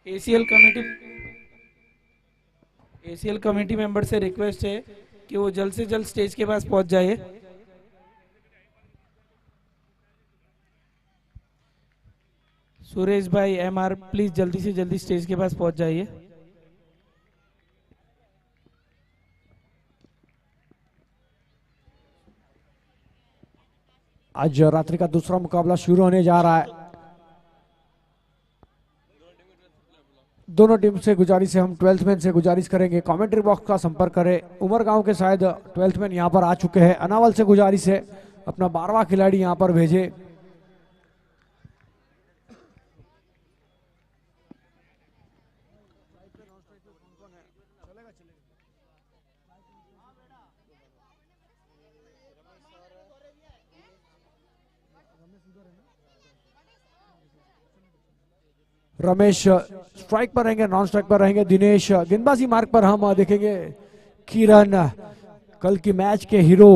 ACL committee member से request है कि वो जल्द से जल्द स्टेज के पास पहुंच जाए। सुरेश भाई एमआर प्लीज जल्दी से जल्दी स्टेज के पास पहुंच जाइए। आज रात्रि का दूसरा मुकाबला शुरू होने जा रहा है। दोनों टीम से गुजारिश है, हम 12th मैन से गुजारिश करेंगे कमेंट्री बॉक्स का संपर्क करें। उमरगांव के शायद 12th मैन यहां पर आ चुके हैं। अनावल से गुजारिश है अपना 12वां खिलाड़ी यहां पर भेजे। रमेश स्ट्राइक पर रहेंगे, नॉन स्ट्राइक पर रहेंगे दिनेश। गेंदबाजी मार्ग पर हम देखेंगे किरण, कल की मैच के हीरो,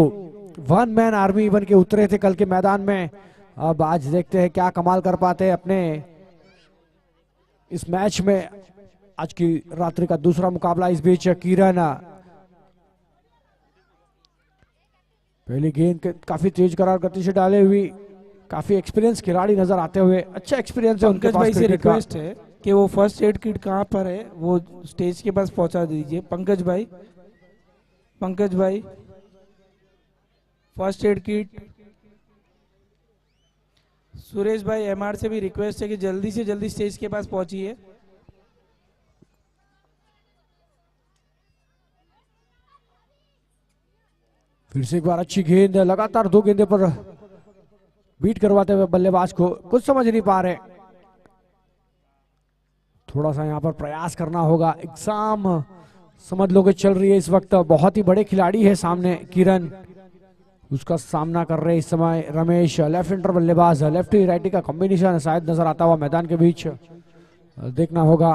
वन मैन आर्मी बन के उतरे थे कल के मैदान में। अब आज देखते हैं क्या कमाल कर पाते हैं अपने इस मैच में। आज की रात्रि का दूसरा मुकाबला, इस बीच किरण पहली गेंद काफी तेज करार गति से डाले हुई, काफी एक्सपीरियंस खिलाड़ी नजर आते हुए, अच्छा एक्सपीरियंस है उनके पास। भाई से रिक्वेस्ट है कि वो फर्स्ट एड किट कहाँ पर है वो स्टेज के पास पहुंचा दीजिए। पंकज भाई फर्स्ट एड किट। सुरेश भाई एमआर से भी रिक्वेस्ट है कि जल्दी से जल्दी स्टेज के पास पहुंचिए। फिर से एक बार अच्छी गेंद, लगातार 2 गेंदे पर बीट करवाते हुए बल्लेबाज को कुछ समझ नहीं पा रहे। थोड़ा सा यहां पर प्रयास करना होगा। एग्जाम समझ लो कि चल रही है इस वक्त। बहुत ही बड़े खिलाड़ी है सामने किरण, उसका सामना कर रहे इस समय रमेश। लेफ्ट हैंडर बल्लेबाज, लेफ्टी राइटी का कॉम्बिनेशन शायद नजर आता हुआ मैदान के बीच, देखना होगा।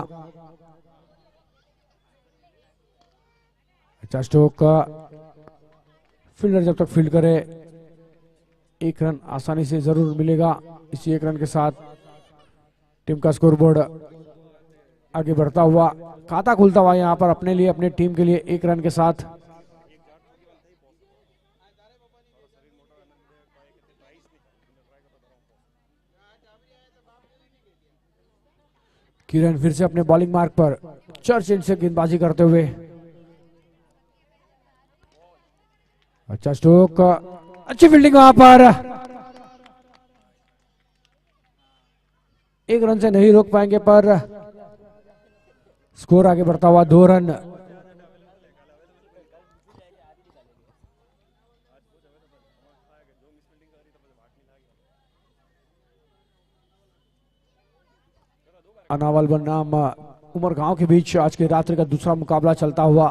अच्छा स्ट्रोक, फील्डर जब तक फील्ड करे 1 रन आसानी से जरूर मिलेगा। इसी 1 रन के साथ टीम का स्कोरबोर्ड आगे बढ़ता हुआ, खाता खुलता हुआ यहां पर अपने लिए, अपने टीम के लिए 1 रन के साथ। किरण फिर से अपने बॉलिंग मार्क पर चर्च इन से गेंदबाजी करते हुए। अच्छा स्ट्रोक, अच्छी फील्डिंग वहां पर, 1 रन से नहीं रोक पाएंगे पर स्कोर आगे बढ़ता हुआ 2 रन। अनावल बनाम उमरगांव के बीच आज की रात्रि का दूसरा मुकाबला चलता हुआ।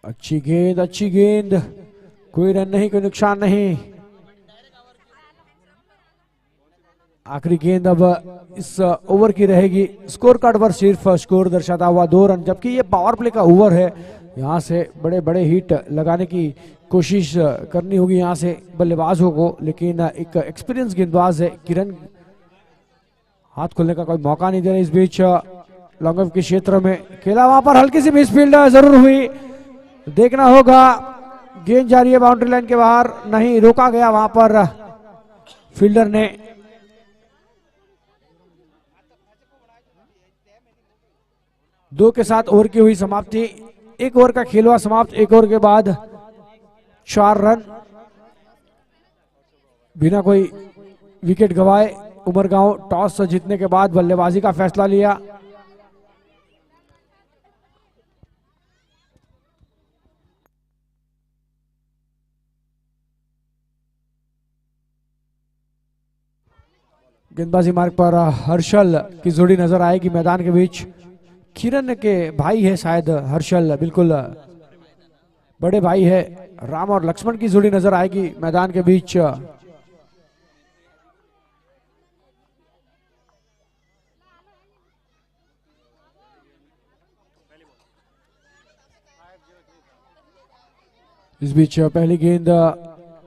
अच्छी गेंद, कोई रन नहीं, कोई नुकसान नहीं। आखिरी गेंद अब इस ओवर की रहेगी। स्कोर कार्ड पर सिर्फ स्कोर दर्शाता हुआ 2 रन, जबकि ये पावर प्ले का ओवर है। यहां से बड़े बड़े हिट लगाने की कोशिश करनी होगी यहां से बल्लेबाजों को, लेकिन एक एक्सपीरियंस गेंदबाज है किरण, हाथ खोलने का कोई मौका नहीं दे रहे। इस बीच लॉन्ग ऑफ के क्षेत्र में खेला, वहां पर हल्की सी मिसफील्ड जरूर हुई, देखना होगा। गेंद जा रही है बाउंड्री लाइन के बाहर, नहीं रोका गया वहां पर फील्डर ने। दो के साथ ओवर की हुई समाप्ति, 1 ओवर का खेल हुआ समाप्त। 1 ओवर के बाद 4 रन बिना कोई विकेट गवाए उमरगांव टॉस जीतने के बाद बल्लेबाजी का फैसला लिया। गेंदबाजी मार्ग पर हर्षल की जोड़ी नजर आएगी मैदान के बीच। किरण के भाई है शायद हर्षल, बिल्कुल बड़े भाई है। राम और लक्ष्मण की जोड़ी नजर आएगी मैदान के बीच। इस बीच पहली गेंद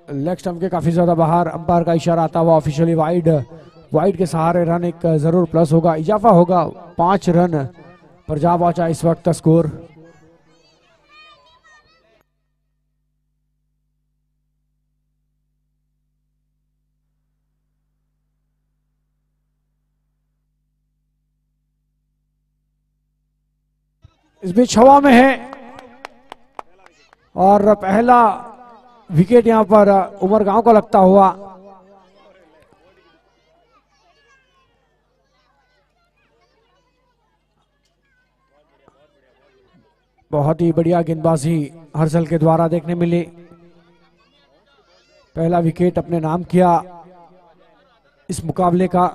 लेग स्टंप के काफी ज्यादा बाहर, अंपायर का इशारा आता हुआ ऑफिशियली वाइड। वाइड के सहारे रन एक जरूर प्लस होगा, इजाफा होगा, 5 रन पर जा पहुंचा इस वक्त स्कोर। इस बीच हवा में है और पहला विकेट यहां पर उमरगांव को लगता हुआ। बहुत ही बढ़िया गेंदबाजी हर्षल के द्वारा देखने मिली। पहला विकेट अपने नाम किया इस मुकाबले का।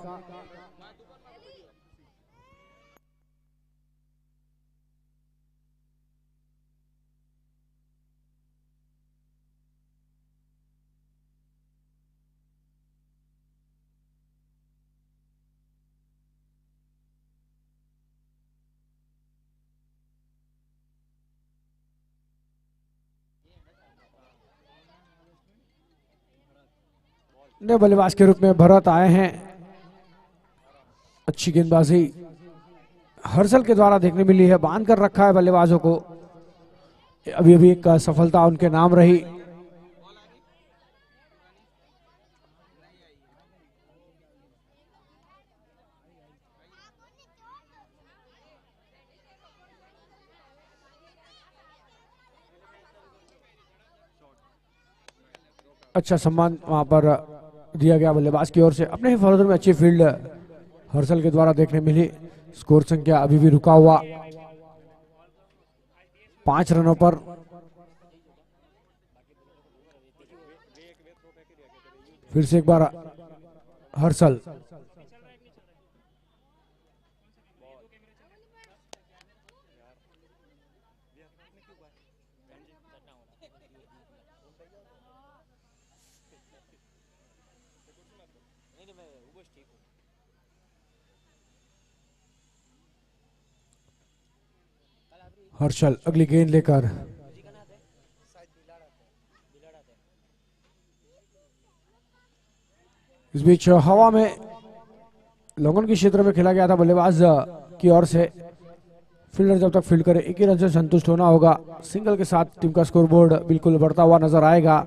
नए बल्लेबाज के रूप में भरत आए हैं। अच्छी गेंदबाजी हर्षल के द्वारा देखने मिली है, बांध कर रखा है बल्लेबाजों को। अभी अभी एक सफलता उनके नाम रही। अच्छा सम्मान वहां पर दिया गया बल्लेबाज की ओर से। अपने ही फॉलोअर में अच्छी फील्ड हर्षल के द्वारा देखने मिली। स्कोर संख्या अभी भी रुका हुआ 5 रनों पर। फिर से एक बार हर्षल। हर्षल अगली गेंद लेकर इस बीच हवा में लोगन के क्षेत्र में खेला गया था बल्लेबाज की ओर से। फील्डर जब तक फील्ड करे 1 ही रन से संतुष्ट होना होगा। सिंगल के साथ टीम का स्कोरबोर्ड बिल्कुल बढ़ता हुआ नजर आएगा।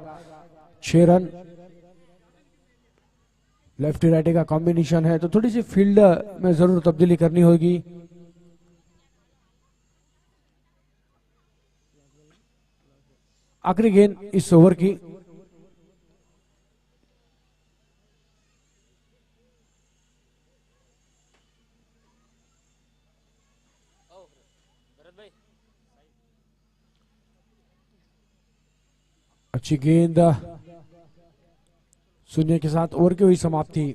6 रन। लेफ्टी राइटी का कॉम्बिनेशन है तो थोड़ी सी फील्ड में जरूर तब्दीली करनी होगी। आखिरी गेंद इस ओवर की। अच्छी गेंद। शून्य के साथ ओवर की हुई समाप्ति।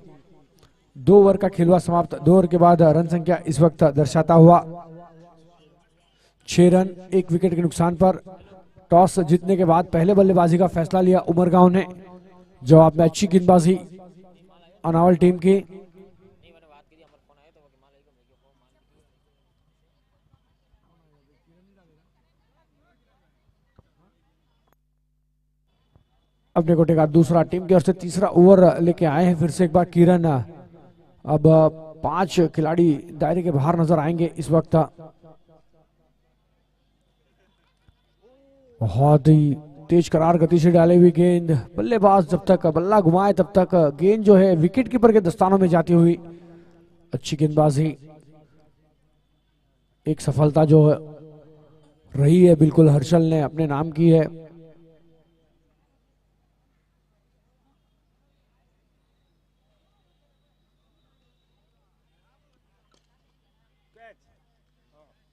2 ओवर का खेल हुआ समाप्त। 2 ओवर के बाद रन संख्या इस वक्त दर्शाता हुआ 6 रन 1 विकेट के नुकसान पर। टॉस जीतने के बाद पहले बल्लेबाजी का फैसला लिया उमरगांव ने। जवाब में अच्छी गेंदबाजी अनावल टीम की। अपने कोटे का दूसरा टीम की ओर से तीसरा ओवर लेके आए हैं फिर से एक बार किरण। अब 5 खिलाड़ी दायरे के बाहर नजर आएंगे इस वक्त। बहुत ही तेज करार गति से डाली हुई गेंद। बल्लेबाज जब तक बल्ला घुमाए तब तक गेंद जो है विकेट कीपर के दस्तानों में जाती हुई। अच्छी गेंदबाजी। एक सफलता जो रही है बिल्कुल हर्षल ने अपने नाम की है।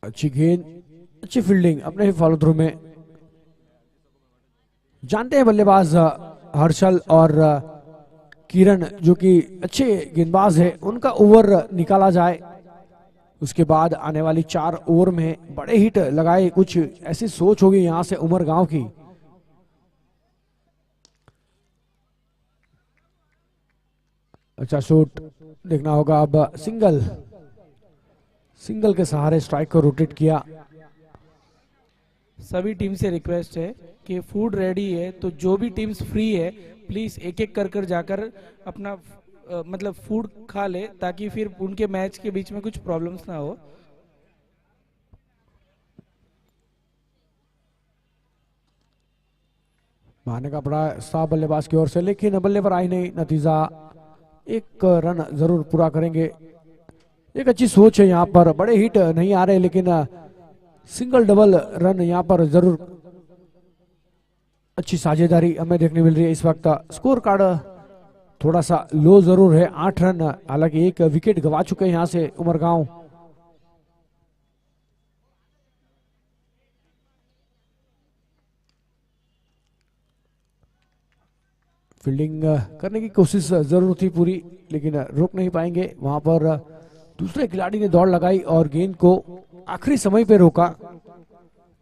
अच्छी गेंद अच्छी फील्डिंग अपने ही फॉलो थ्रू में। जानते हैं बल्लेबाज हर्षल और किरण जो कि अच्छे गेंदबाज है, उनका ओवर निकाला जाए उसके बाद आने वाली 4 ओवर में बड़े हिट लगाए। कुछ ऐसी सोच होगी यहां से उमरगांव की। अच्छा शॉट देखना होगा। अब सिंगल के सहारे स्ट्राइक को रोटेट किया। सभी टीम से रिक्वेस्ट है कि फूड रेडी है, तो जो भी टीम्स फ्री है प्लीज एक एक कर कर जाकर अपना मतलब फूड खा ले, ताकि फिर उनके मैच के बीच में कुछ प्रॉब्लम्स ना हो। मारने का बड़ा साफ बल्लेबाज की ओर से, लेकिन बल्ले पर आई नहीं। नतीजा एक रन जरूर पूरा करेंगे। एक अच्छी सोच है यहाँ पर, बड़े हिट नहीं आ रहे लेकिन सिंगल डबल रन यहाँ पर जरूर अच्छी साझेदारी हमें देखने मिल रही है इस वक्त। स्कोर कार्ड थोड़ा सा लो जरूर है, 8 रन, हालांकि एक विकेट गवा चुके हैं यहाँ से उमरगांव। फील्डिंग करने की कोशिश जरूर थी पूरी, लेकिन रोक नहीं पाएंगे। वहां पर दूसरे खिलाड़ी ने दौड़ लगाई और गेंद को आखिरी समय पे रोका।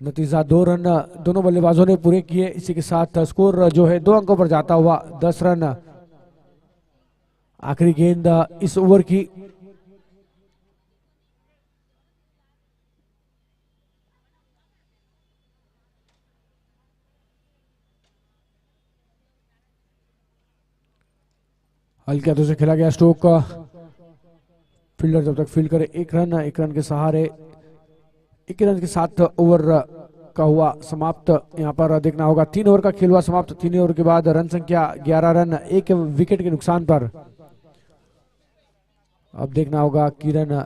नतीजा 2 रन दोनों बल्लेबाजों ने पूरे किए। इसी के साथ स्कोर जो है 2 अंकों पर जाता हुआ 10 रन। आखिरी गेंद इस ओवर की। हल्के हाथों से खेला गया स्ट्रोक। फील्डर जब तक फील्ड करे, 1 रन, 1 रन के सहारे, 1 रन के साथ ओवर का हुआ समाप्त। यहाँ पर देखना होगा 3 ओवर का खेल हुआ समाप्त। 3 ओवर के बाद रन संख्या 11 रन, 1 विकेट के नुकसान पर। अब देखना होगा किरण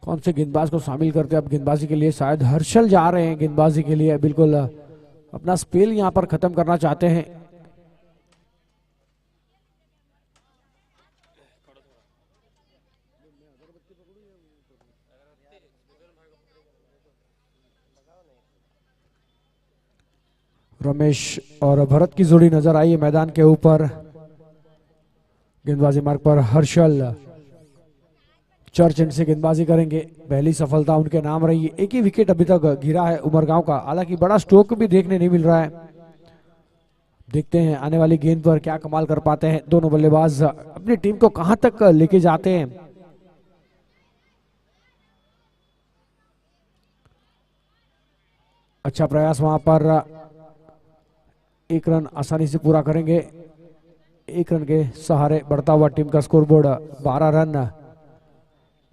कौन से गेंदबाज को शामिल करते हैं अब गेंदबाजी के लिए। शायद हर्षल जा रहे हैं गेंदबाजी के लिए, बिल्कुल अपना स्पेल यहाँ पर खत्म करना चाहते हैं। रमेश और भरत की जोड़ी नजर आई है मैदान के ऊपर। गेंदबाजी मार्ग पर हर्षल चर्च एंड से गेंदबाजी करेंगे। पहली सफलता उनके नाम रही है। एक ही विकेट अभी तक गिरा है उमरगांव का, हालांकि बड़ा स्ट्रोक भी देखने नहीं मिल रहा है। देखते हैं आने वाली गेंद पर क्या कमाल कर पाते हैं दोनों बल्लेबाज, अपनी टीम को कहां तक लेके जाते हैं। अच्छा प्रयास वहां पर, 1 रन आसानी से पूरा करेंगे। 1 रन के सहारे बढ़ता हुआ टीम का स्कोरबोर्ड 12 रन।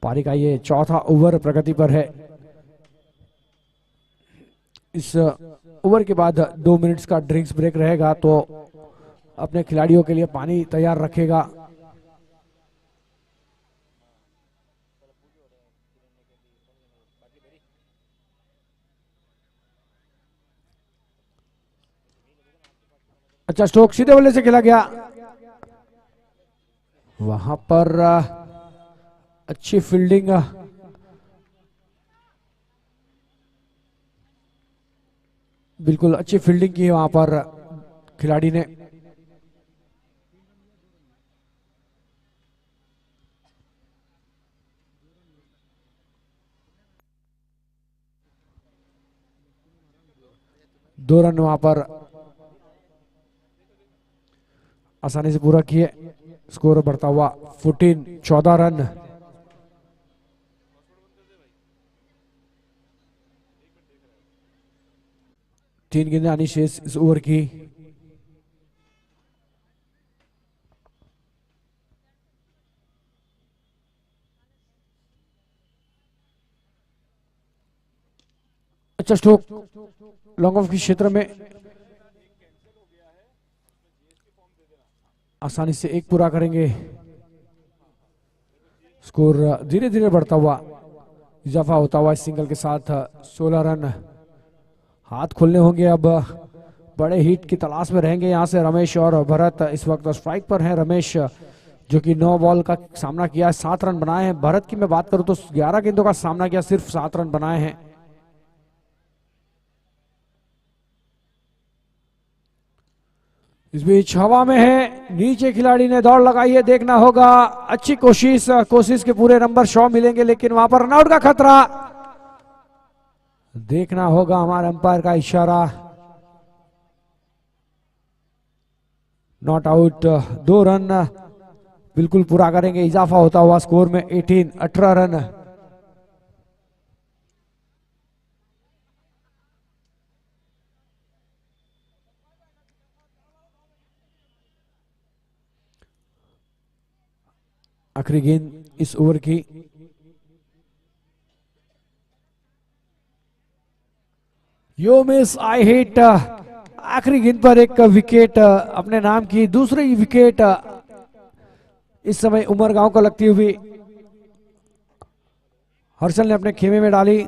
पारी का ये चौथा ओवर प्रगति पर है। इस ओवर के बाद 2 मिनट्स का ड्रिंक्स ब्रेक रहेगा, तो अपने खिलाड़ियों के लिए पानी तैयार रखेगा। अच्छा स्ट्रोक सीधे बल्ले से खेला गया। वहां पर अच्छी फील्डिंग, बिल्कुल अच्छी फील्डिंग की वहां पर खिलाड़ी ने। दो रन वहां पर आसानी से पूरा किए। स्कोर बढ़ता हुआ 14 रन। तीन गेंदें आनी शेष इस ओवर की। अच्छा स्ट्रोक लॉन्ग ऑफ के क्षेत्र में, आसानी से 1 पूरा करेंगे। स्कोर धीरे धीरे बढ़ता हुआ, इजाफा होता हुआ इस सिंगल के साथ 16 रन। हाथ खोलने होंगे अब, बड़े हिट की तलाश में रहेंगे यहाँ से रमेश और भरत। इस वक्त स्ट्राइक पर है रमेश, जो कि 9 बॉल का सामना किया है, 7 रन बनाए हैं। भरत की मैं बात करूं तो 11 गेंदों का सामना किया, सिर्फ 7 रन बनाए हैं। इस बीच हवा में है, नीचे खिलाड़ी ने दौड़ लगाई है, देखना होगा। अच्छी कोशिश के पूरे नंबर 100 मिलेंगे, लेकिन वहां पर रनआउट का खतरा। देखना होगा हमारे अंपायर का इशारा। नॉट आउट, 2 रन बिल्कुल पूरा करेंगे। इजाफा होता हुआ स्कोर में 18 रन। आखिरी गेंद इस ओवर की। यो मिस आई हिट। आखिरी गेंद पर एक विकेट अपने नाम की, दूसरी विकेट इस समय उमरगांव को लगती हुई। हर्षल ने अपने खेमे में डाली,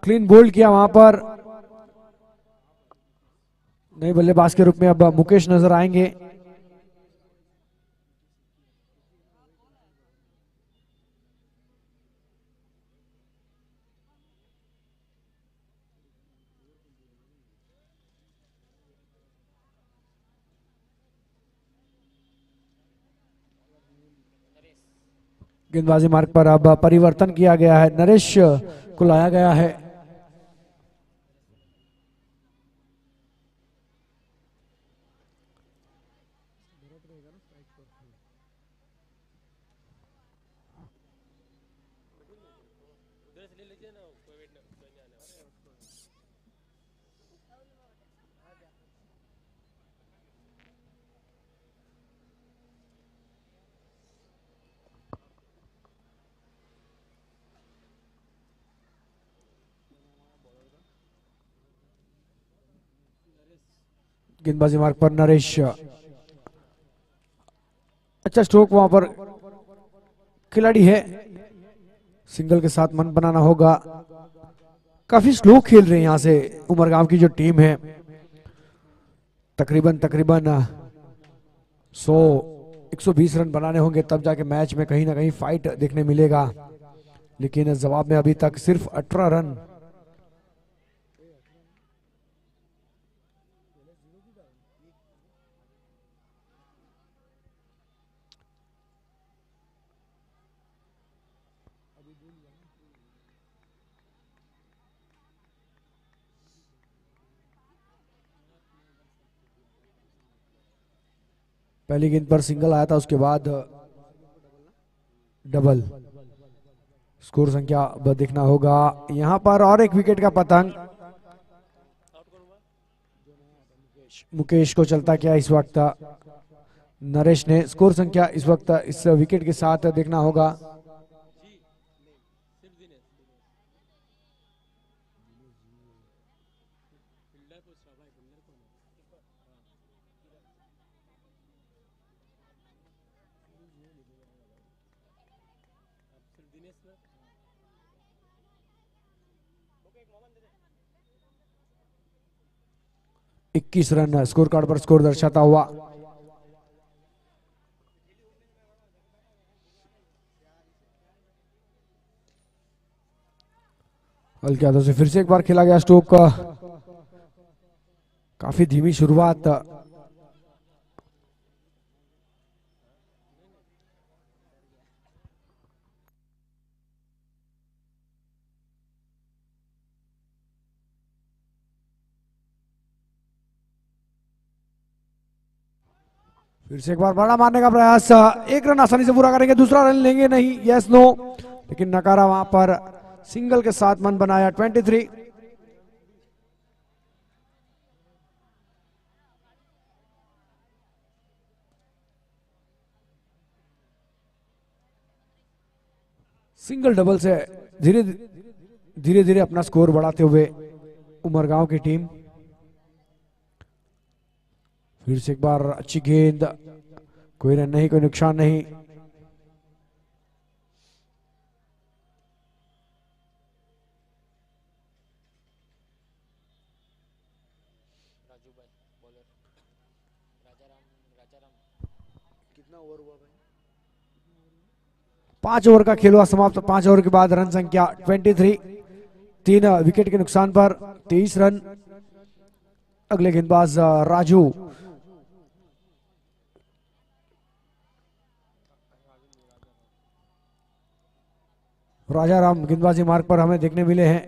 क्लीन बोल्ड किया वहां पर। नए बल्लेबाज के रूप में अब मुकेश नजर आएंगे। गेंदबाजी मार्ग पर अब परिवर्तन किया गया है, नरेश को लाया गया है। गेंदबाजी मार्ग पर नरेश, अच्छा स्ट्रोक वहां पर खिलाड़ी है, सिंगल के साथ मन बनाना होगा। काफी स्लो खेल रहे हैं यहां से उमरगांव की जो टीम है। तकरीबन 100 120 रन बनाने होंगे तब जाके मैच में कहीं ना कहीं फाइट देखने मिलेगा, लेकिन जवाब में अभी तक सिर्फ 18 रन। पहली गेंद पर सिंगल आया था, उसके बाद डबल। स्कोर संख्या अब देखना होगा यहां पर, और एक विकेट का पतंग। मुकेश को चलता क्या इस वक्त, नरेश ने। स्कोर संख्या इस वक्त इस विकेट के साथ देखना होगा। इक्कीस रन स्कोर कार्ड पर स्कोर दर्शाता हुआ। हल्के हाथों से फिर से एक बार खेला गया स्ट्रोक का, काफी धीमी शुरुआत। फिर से एक बार बड़ा मारने का प्रयास, एक रन आसानी से पूरा करेंगे, दूसरा रन लेंगे नहीं, यस नो, लेकिन नकारा वहां पर। सिंगल के साथ मन बनाया 23। सिंगल डबल से धीरे धीरे अपना स्कोर बढ़ाते हुए उमरगांव की टीम। फिर से एक बार अच्छी गेंद, कोई रन नहीं, कोई नुकसान नहीं। कितना ओवर हुआ भाई? 5 ओवर का खेल हुआ समाप्त। 5 ओवर के बाद रन संख्या 23, 3 विकेट के नुकसान पर 23 रन। अगले गेंदबाज राजू। राजाराम गेंदबाजी मार्ग पर हमें देखने मिले हैं।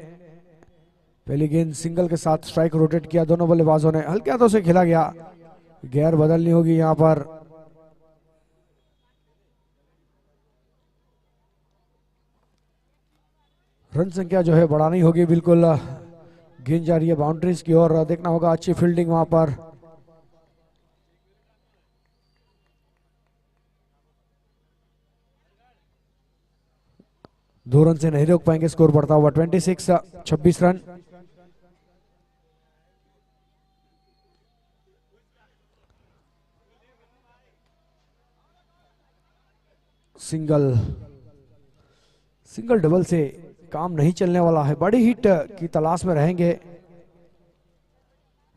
पहली गेंद सिंगल के साथ स्ट्राइक रोटेट किया दोनों बल्लेबाजों ने, हल्के हाथों से खेला गया। गियर बदलनी होगी यहां पर। रन संख्या जो है बढ़ानी होगी बिल्कुल। गेंद जा रही है बाउंड्रीज की ओर, देखना होगा अच्छी फील्डिंग वहां पर। 2 रन से नहीं रोक पाएंगे, स्कोर बढ़ता हुआ 26 रन। सिंगल डबल से काम नहीं चलने वाला है, बड़ी हिट की तलाश में रहेंगे।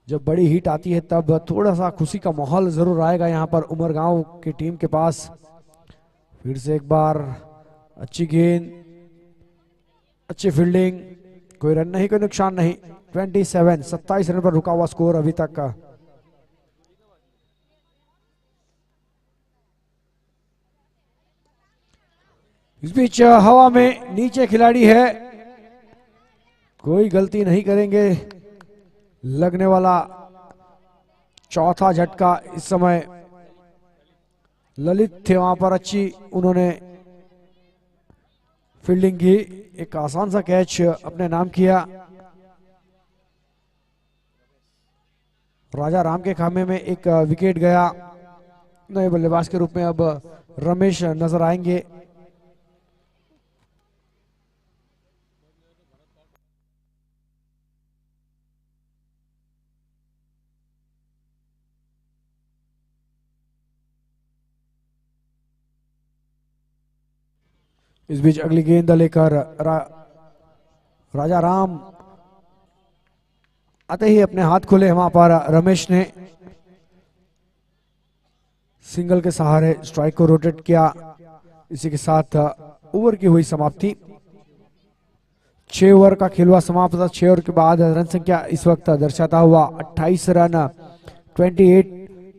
जब बड़ी हिट आती है तब थोड़ा सा खुशी का माहौल जरूर आएगा यहाँ पर उमरगांव की टीम के पास। फिर से एक बार अच्छी गेंद, अच्छी फील्डिंग, कोई रन नहीं, कोई नुकसान नहीं। 27 रन पर रुका हुआ स्कोर अभी तक का। इस बीच हवा में नीचे खिलाड़ी है, कोई गलती नहीं करेंगे। लगने वाला चौथा झटका इस समय ललित थे वहां पर, अच्छी उन्होंने फील्डिंग की, एक आसान सा कैच अपने नाम किया। राजा राम के खामे में एक विकेट गया। नए बल्लेबाज के रूप में अब रमेश नजर आएंगे। इस बीच अगली गेंद लेकर राजा राम आते ही अपने हाथ खुले वहां पर रमेश ने सिंगल के सहारे स्ट्राइक को रोटेट किया। इसी के साथ ओवर की हुई समाप्ति। 6 ओवर का खेल हुआ समाप्त था। 6 ओवर के बाद रन संख्या इस वक्त दर्शाता हुआ 28 रन 28,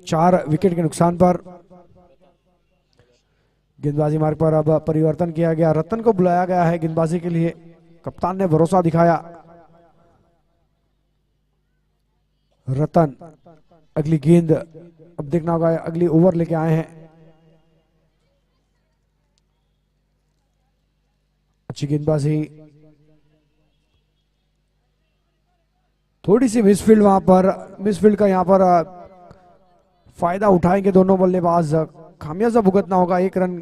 4 विकेट के नुकसान पर। गेंदबाजी मार्ग पर अब परिवर्तन किया गया, रतन को बुलाया गया है गेंदबाजी के लिए। कप्तान ने भरोसा दिखाया। रतन अगली गेंद अब देखना होगा, अगली ओवर लेके आए हैं। अच्छी गेंदबाजी, थोड़ी सी मिसफील्ड वहां पर, मिसफील्ड का यहां पर फायदा उठाएंगे दोनों बल्लेबाज। खामियाजा भुगतना होगा। 1 रन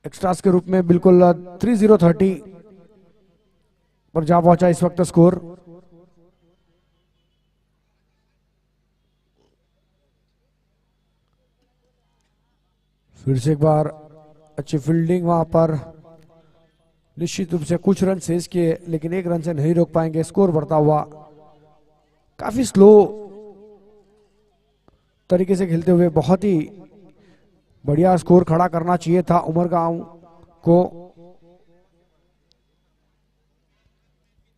एक्स्ट्रास के रूप में बिल्कुल 30-30 पर जा पहुंचा इस वक्त स्कोर। फिर से एक बार अच्छी फील्डिंग वहां पर, निश्चित रूप से कुछ रन शेष किए लेकिन 1 रन से नहीं रोक पाएंगे, स्कोर बढ़ता हुआ। काफी स्लो तरीके से खेलते हुए बहुत ही बढ़िया स्कोर खड़ा करना चाहिए था उमरगांव को,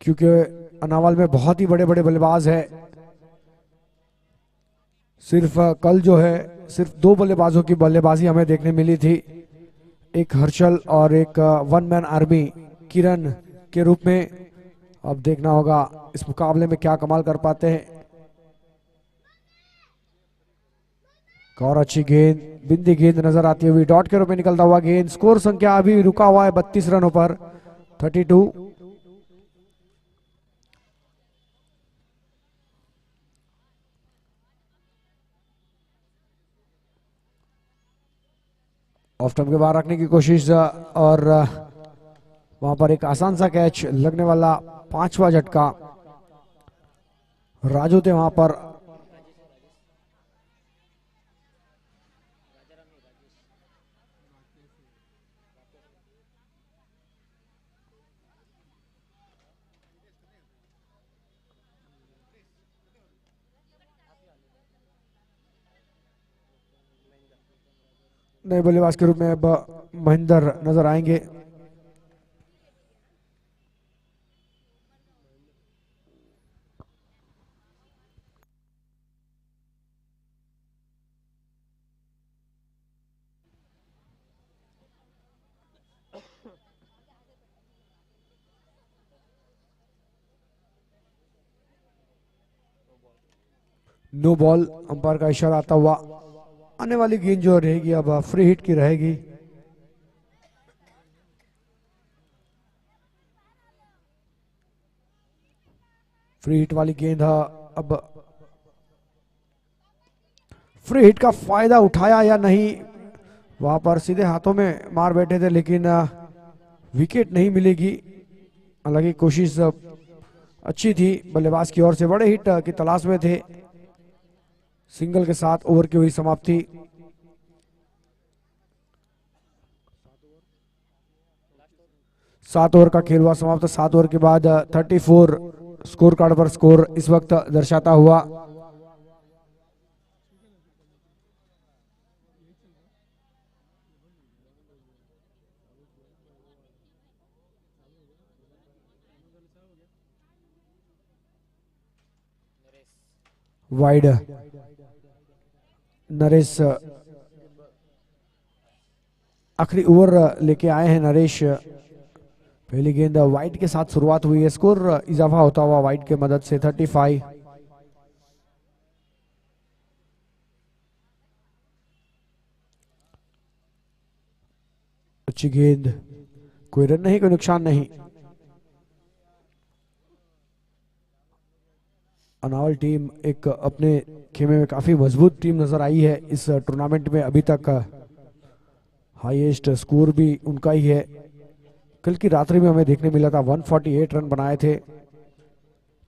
क्योंकि अनावल में बहुत ही बड़े बड़े बल्लेबाज है। सिर्फ कल जो है सिर्फ 2 बल्लेबाजों की बल्लेबाजी हमें देखने मिली थी, एक हर्षल और एक 1 मैन आर्मी किरण के रूप में। अब देखना होगा इस मुकाबले में क्या कमाल कर पाते हैं। और अच्छी गेंद, बिंदी गेंद नजर आती हुई, डॉट के रूप में निकलता हुआ गेंद। स्कोर संख्या अभी रुका हुआ है 32 रनों पर, 32। ऑफ स्टंप के बाहर रखने की कोशिश और वहां पर एक आसान सा कैच, लगने वाला 5वां झटका। राजू थे वहां पर। नए बल्लेबाज के रूप में अब महेंद्र नजर आएंगे। नो बॉल अंपायर का इशारा आता हुआ। आने वाली गेंद जो रहेगी अब फ्री हिट की रहेगी। फ्री हिट वाली गेंद अब फ्री हिट का फायदा उठाया या नहीं, वहां पर सीधे हाथों में मार बैठे थे, लेकिन विकेट नहीं मिलेगी। हालांकि कोशिश अच्छी थी बल्लेबाज की ओर से, बड़े हिट की तलाश में थे। सिंगल के साथ ओवर की हुई समाप्ति। 7 ओवर का खेल हुआ समाप्त। 7 ओवर के बाद 34 स्कोर कार्ड पर स्कोर इस वक्त दर्शाता हुआ। वाइड नरेश आखिरी ओवर लेके आए हैं नरेश। पहली गेंद वाइड के साथ शुरुआत हुई है। स्कोर इजाफा होता हुआ वाइड के मदद से 35। अच्छी गेंद, कोई रन नहीं, कोई नुकसान नहीं। अनावल टीम एक अपने खेमे में काफी मजबूत टीम नजर आई है इस टूर्नामेंट में। अभी तक हाईएस्ट स्कोर भी उनका ही है। कल की रात्रि में हमें देखने मिला था 148 रन बनाए थे।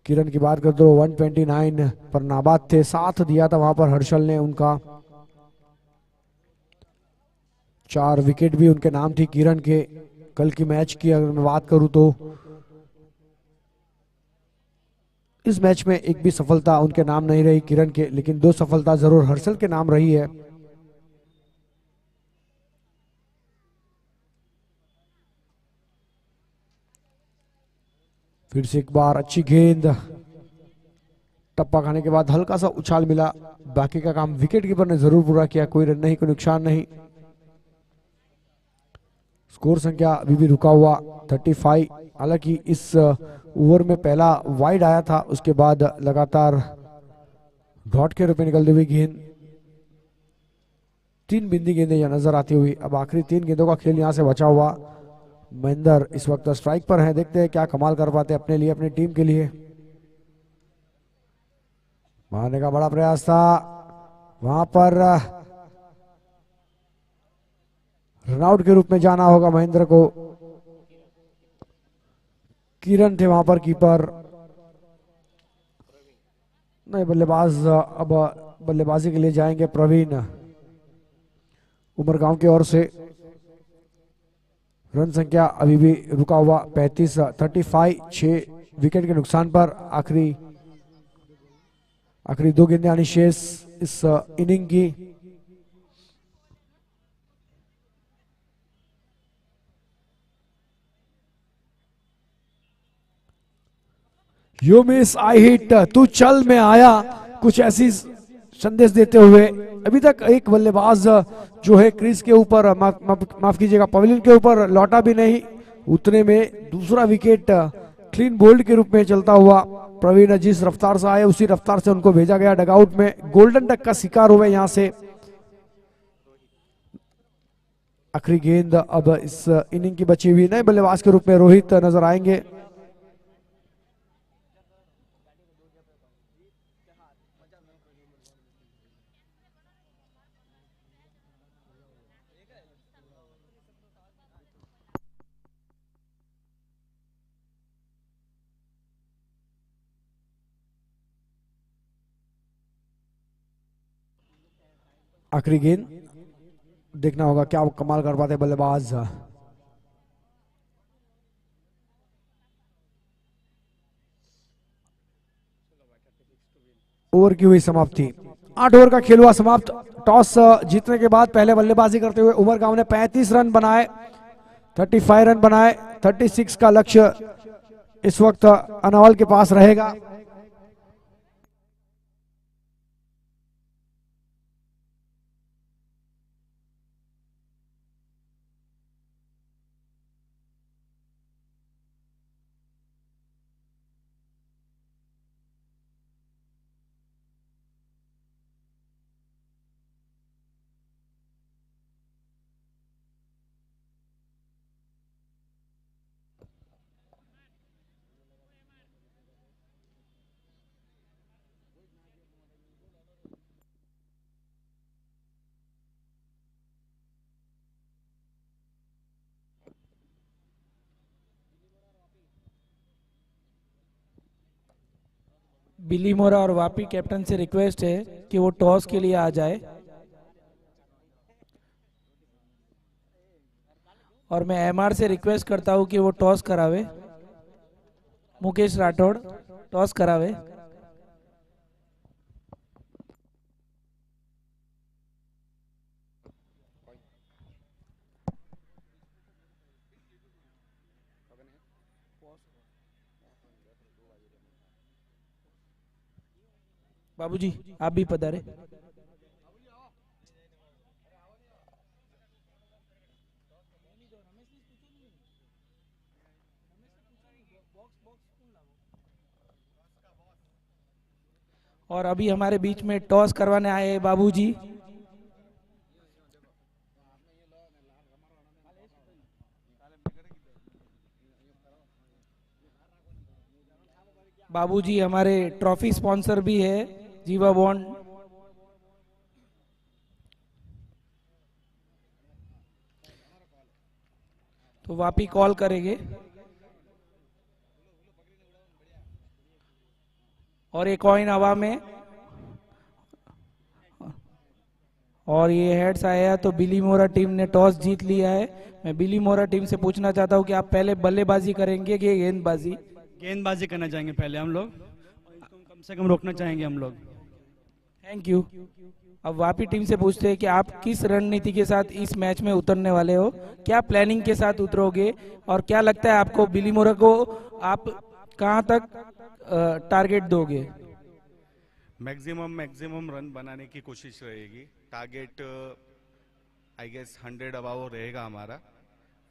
किरण की बात कर दो 129 पर नाबाद थे। साथ दिया था वहां पर हर्षल ने उनका। 4 विकेट भी उनके नाम थी किरण के। कल की मैच की अगर मैं बात करूं तो इस मैच में एक भी सफलता उनके नाम नहीं रही किरण के, लेकिन 2 सफलता जरूर हर्षल के नाम रही है। फिर से एक बार अच्छी गेंद, टप्पा खाने के बाद हल्का सा उछाल मिला। बाकी का काम विकेट कीपर ने जरूर पूरा किया। कोई रन नहीं, कोई नुकसान नहीं। स्कोर संख्या अभी भी रुका हुआ 35। हालांकि इस ओवर में पहला वाइड आया था, उसके बाद लगातार डॉट के रूप में निकलती हुई गेंद, 3 बिंदी गेंदें यहां नजर आती हुई। अब आखिरी 3 गेंदों का खेल यहां से बचा हुआ। महेंद्र इस वक्त स्ट्राइक पर हैं, देखते हैं क्या कमाल कर पाते अपने लिए, अपनी टीम के लिए। मारने का बड़ा प्रयास था, वहां पर रनआउट के रूप में जाना होगा महेंद्र को। किरण थे वहां पर कीपर। नहीं, बल्लेबाज अब बल्लेबाजी के लिए जाएंगे प्रवीण उमरगांव की ओर से। रन संख्या अभी भी रुका हुआ 35। 35 6 विकेट के नुकसान पर आखिरी 2 गेंदें आनी शेष इस इनिंग की। यू मिस आई हिट, तू चल में आया, कुछ ऐसी संदेश देते हुए। अभी तक एक बल्लेबाज जो है क्रीज के ऊपर, माफ कीजिएगा, पवेलियन के ऊपर लौटा भी नहीं। उतने में दूसरा विकेट क्लीन बोल्ड के रूप में चलता हुआ। प्रवीण जिस रफ्तार से आए उसी रफ्तार से उनको भेजा गया डगआउट में। गोल्डन डक का शिकार हुए यहां से। आखिरी गेंद अब इस इनिंग की बची हुई। नए बल्लेबाज के रूप में रोहित नजर आएंगे। आखिरी गेंद, देखना होगा क्या कमाल कर पाते बल्लेबाज। ओवर की हुई समाप्ति। 8 ओवर का खेल हुआ समाप्त। टॉस जीतने के बाद पहले बल्लेबाजी करते हुए उमरगांव ने 35 रन बनाए, 35 रन बनाए। 36 का लक्ष्य इस वक्त अनावल के पास रहेगा। बिली मोरा और वापी कैप्टन से रिक्वेस्ट है कि वो टॉस के लिए आ जाए, और मैं एमआर से रिक्वेस्ट करता हूं कि वो टॉस करावे। मुकेश राठौड़ टॉस करावे। बाबूजी आप भी पधारे। और अभी हमारे बीच में टॉस करवाने आए हैं बाबूजी। बाबूजी हमारे ट्रॉफी स्पॉन्सर भी है, जीवा बॉन्ड। तो वापी कॉल करेंगे, और एक कॉइन हवा में, और ये हेड्स आया तो बिली मोरा टीम ने टॉस जीत लिया है। मैं बिली मोरा टीम से पूछना चाहता हूं कि आप पहले बल्लेबाजी करेंगे कि गेंदबाजी? गेंदबाजी करना चाहेंगे पहले हम लोग, और इनको कम से कम रोकना चाहेंगे हम लोग। Thank you. अब वापी टीम से पूछते हैं कि आप किस रणनीति के साथ इस मैच में उतरने वाले हो, क्या प्लानिंग के साथ उतरोगे, और क्या लगता है आपको बिली मोरा को आप कहां तक टारगेट दोगे? मैक्सिमम रन बनाने की कोशिश रहेगी। टारगेट आई गेस 100 अबाव रहेगा हमारा,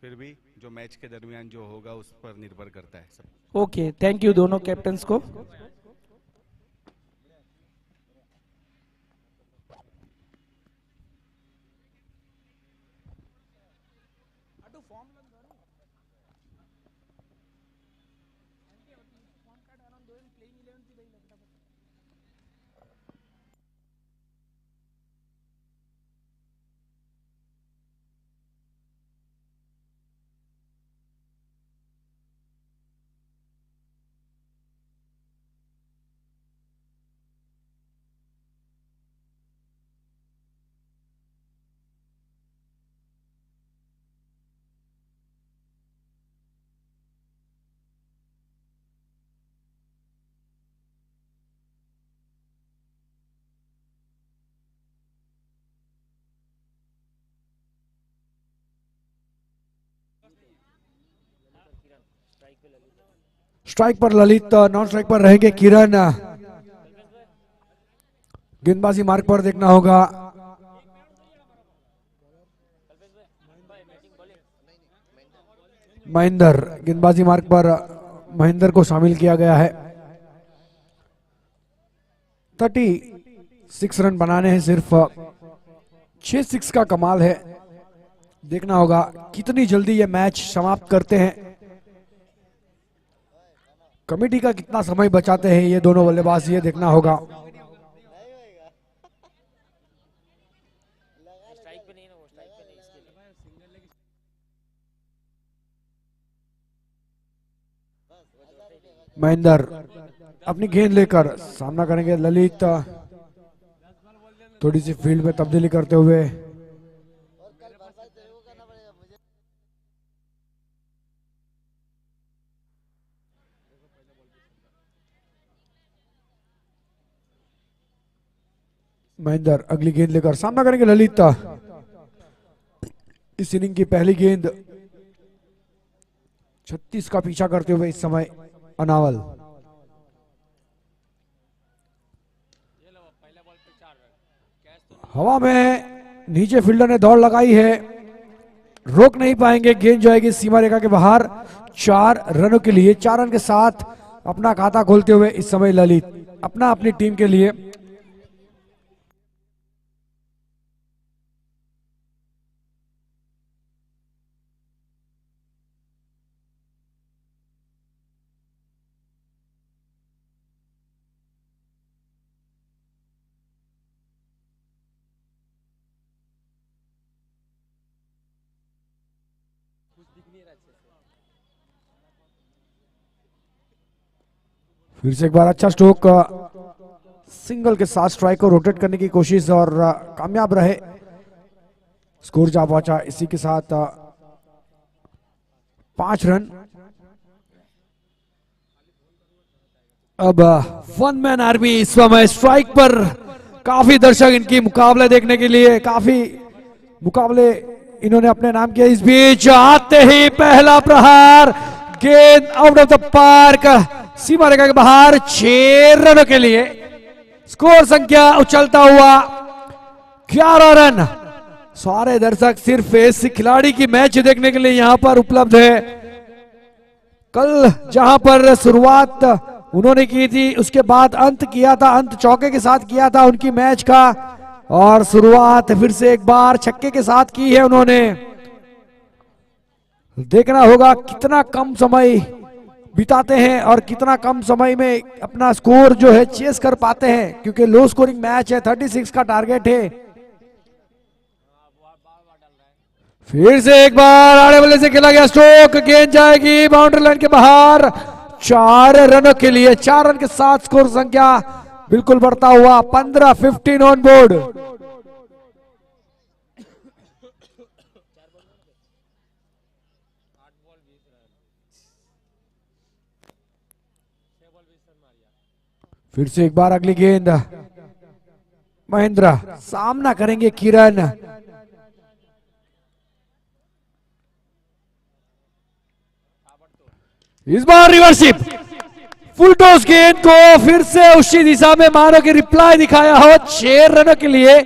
फिर भी जो मैच के दरमियान जो होगा उस पर निर्भर करता है सब। ओके, थैंक यू दोनों कैप्टन्स को। स्ट्राइक पर ललित, नॉन स्ट्राइक पर रहेंगे किरण। गेंदबाजी मार्ग पर देखना होगा। महेंद्र, गेंदबाजी मार्ग पर महेंद्र को शामिल किया गया है। 36 रन बनाने हैं सिर्फ। 6 6 का कमाल है। देखना होगा कितनी जल्दी ये मैच समाप्त करते हैं। कमेटी का कितना समय बचाते हैं ये दोनों बल्लेबाज, ये देखना होगा। महेंद्र अपनी गेंद लेकर सामना करेंगे ललित, थोड़ी सी फील्ड में तब्दीली करते हुए। महेंद्र अगली गेंद लेकर सामना करेंगे ललित। इस इनिंग की पहली गेंद। 36 का पीछा करते हुए इस समय अनावल। हवा में नीचे फील्डर ने दौड़ लगाई है, रोक नहीं पाएंगे। गेंद जाएगी सीमा रेखा के बाहर। 4 रनों के लिए, 4 रन के साथ अपना खाता खोलते हुए इस समय ललित अपनी टीम के लिए। फिर से एक बार अच्छा स्ट्रोक सिंगल के साथ स्ट्राइक को रोटेट करने की कोशिश और कामयाब रहे। स्कोर जा पहुंचा इसी के साथ 5 रन। अब वन मैन आर्मी इस समय स्ट्राइक पर, काफी दर्शक इनकी मुकाबले देखने के लिए, काफी मुकाबले इन्होंने अपने नाम किया। इस बीच आते ही पहला प्रहार, गेंद आउट ऑफ द पार्क, सीमा रेखा के बाहर, 6 रनों के लिए। स्कोर संख्या उछलता हुआ 11 रन। सारे दर्शक सिर्फ इस खिलाड़ी की मैच देखने के लिए यहां पर उपलब्ध है। कल जहां पर शुरुआत उन्होंने की थी, उसके बाद अंत किया था, अंत चौके के साथ किया था उनकी मैच का, और शुरुआत फिर से एक बार छक्के के साथ की है उन्होंने। देखना होगा कितना कम समय बिताते हैं और कितना कम समय में अपना स्कोर जो है चेस कर पाते हैं, क्योंकि लो स्कोरिंग मैच है, 36 का टारगेट है। फिर से एक बार आड़े वाले से खेला गया स्ट्रोक, गेंद जाएगी बाउंड्री लाइन के बाहर, 4 रनों के लिए। 4 रन के साथ स्कोर संख्या बिल्कुल बढ़ता हुआ 15-15 ऑन बोर्ड। फिर से एक बार अगली गेंद, महेंद्र सामना करेंगे किरण। इस बार रिवर्सिप, फुल टॉस गेंद को फिर से उसी दिशा में मानो कि रिप्लाई दिखाया हो। 6 रनों के लिए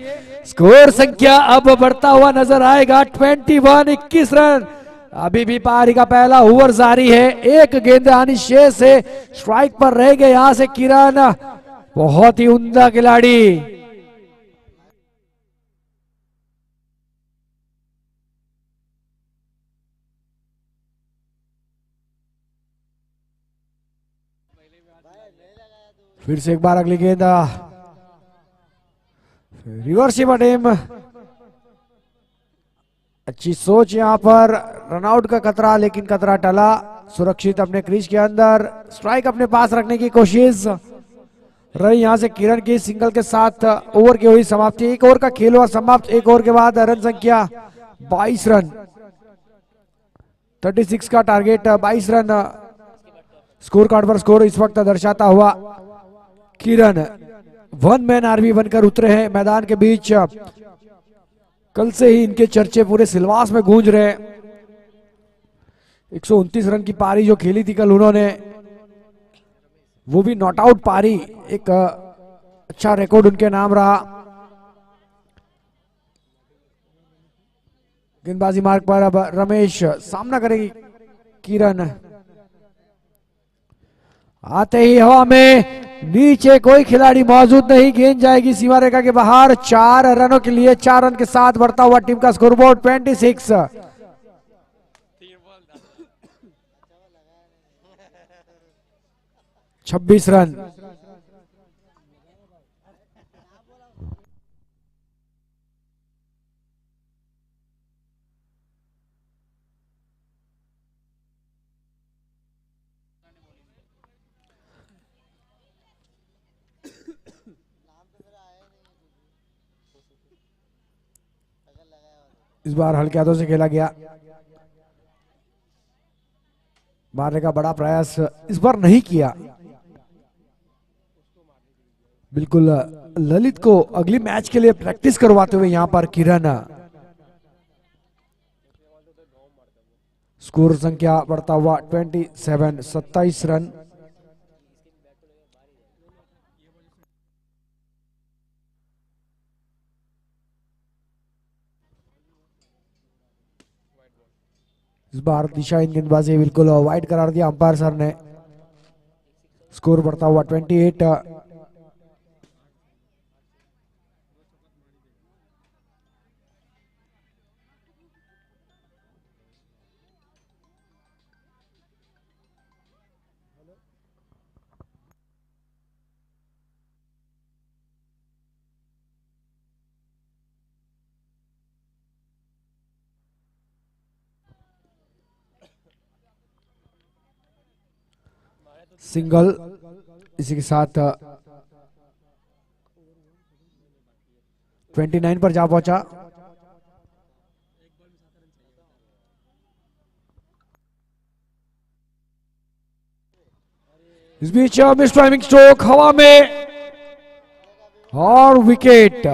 स्कोर संख्या अब बढ़ता हुआ नजर आएगा, 21 रन। अभी भी पारी का पहला ओवर जारी है, एक गेंद आनी शेष है। स्ट्राइक पर रह गए यहां से किरण, बहुत ही उम्दा खिलाड़ी। फिर से एक बार अगली गेंद, रिवर्सिव अटेम्प। अच्छी सोच यहां पर, रनआउट का खतरा, लेकिन खतरा टला। सुरक्षित अपने क्रीज के अंदर स्ट्राइक अपने पास रखने की कोशिश रही यहां से किरण की। सिंगल के साथ ओवर की हुई समाप्ति, एक ओवर का खेल हुआ समाप्त। एक ओवर के बाद रन संख्या 22 रन, 36 का टारगेट, 22 रन स्कोर कार्ड पर स्कोर इस वक्त दर्शाता हुआ। किरण वन मैन आर्मी बनकर उतरे हैं मैदान के बीच। कल से ही इनके चर्चे पूरे सिलवास में गूंज रहे। 129 रन की पारी जो खेली थी कल उन्होंने, वो भी नॉट आउट पारी, एक अच्छा रिकॉर्ड उनके नाम रहा। गेंदबाजी मार्ग पर अब रमेश सामना करेगी किरण। आते ही हवा में, नीचे कोई खिलाड़ी मौजूद नहीं, गेंद जाएगी सीमा रेखा के बाहर। 4 रनों के लिए, 4 रन के साथ बढ़ता हुआ टीम का स्कोरबोर्ड 26। 26 रन। इस बार हल्के हाथों से खेला गया, मारने का बड़ा प्रयास इस बार नहीं किया। बिल्कुल ललित को अगली मैच के लिए प्रैक्टिस करवाते हुए यहां पर किरण। स्कोर संख्या बढ़ता हुआ 27, 27 रन। इस बार दिशाहीन गेंदबाजी बिल्कुल वाइड करार दिया अंपायर सर ने। स्कोर बढ़ता हुआ 28। सिंगल, इसी के साथ 29 पर जा पहुंचा। इस बीच मिस टाइमिंग स्ट्रोक हवा में और विकेट।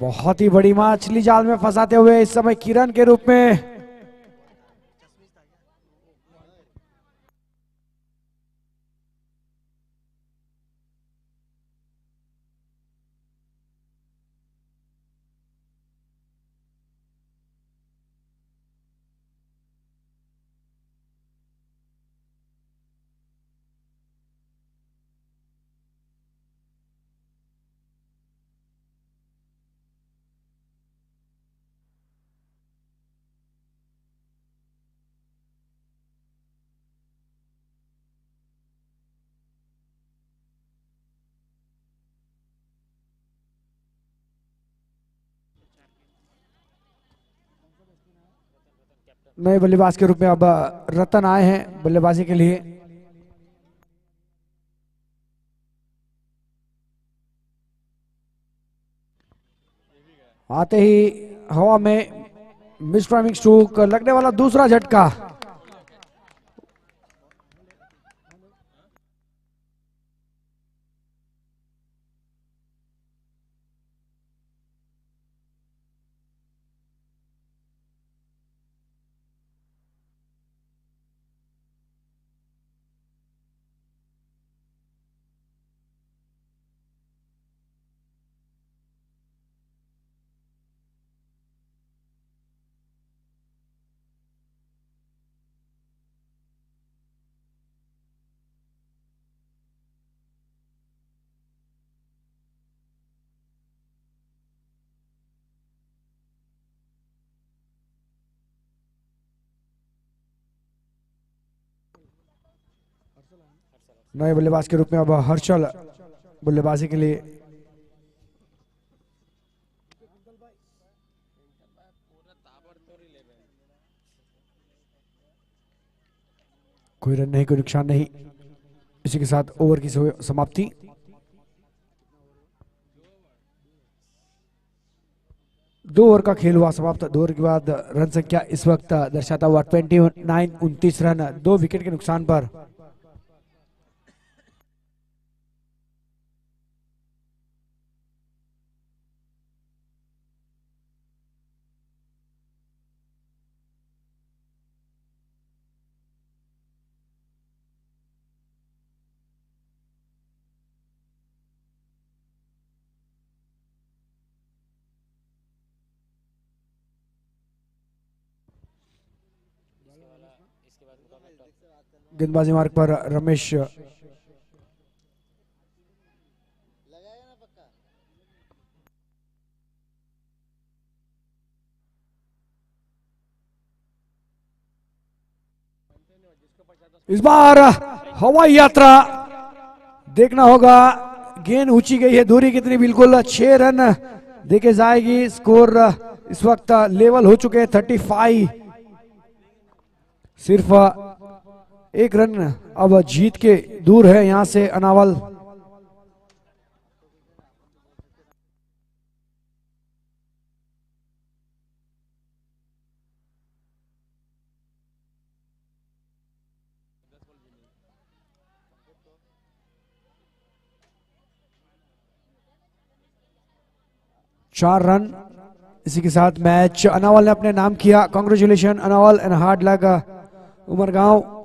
बहुत ही बड़ी मछली जाल में फंसाते हुए इस समय किरण के रूप में नए बल्लेबाज के रूप में अब रतन आए हैं बल्लेबाजी के लिए। आते ही हवा में मिस टाइमिंग स्ट्रोक, लगने वाला दूसरा झटका। नए बल्लेबाज के रूप में अब हर्षल बल्लेबाजी के लिए। कोई रन नहीं, कोई नुकसान नहीं। इसी के साथ ओवर की समाप्ति। दो ओवर का खेल हुआ समाप्त। 2 ओवर के बाद रन संख्या इस वक्त दर्शाता हुआ 29 रन 2 विकेट के नुकसान पर। गेंदबाजी मार्ग पर रमेश इस बार हवाई यात्रा देखना होगा। गेंद ऊंची गई है, दूरी कितनी, बिल्कुल 6 रन देके जाएगी। स्कोर इस वक्त लेवल हो चुके हैं 35। सिर्फ 1 रन अब जीत के दूर है यहां से अनावल। चार रन। इसी के साथ मैच अनावल ने अपने नाम किया। कांग्रेचुलेशन अनावल एंड हार्ड लक उमरगांव।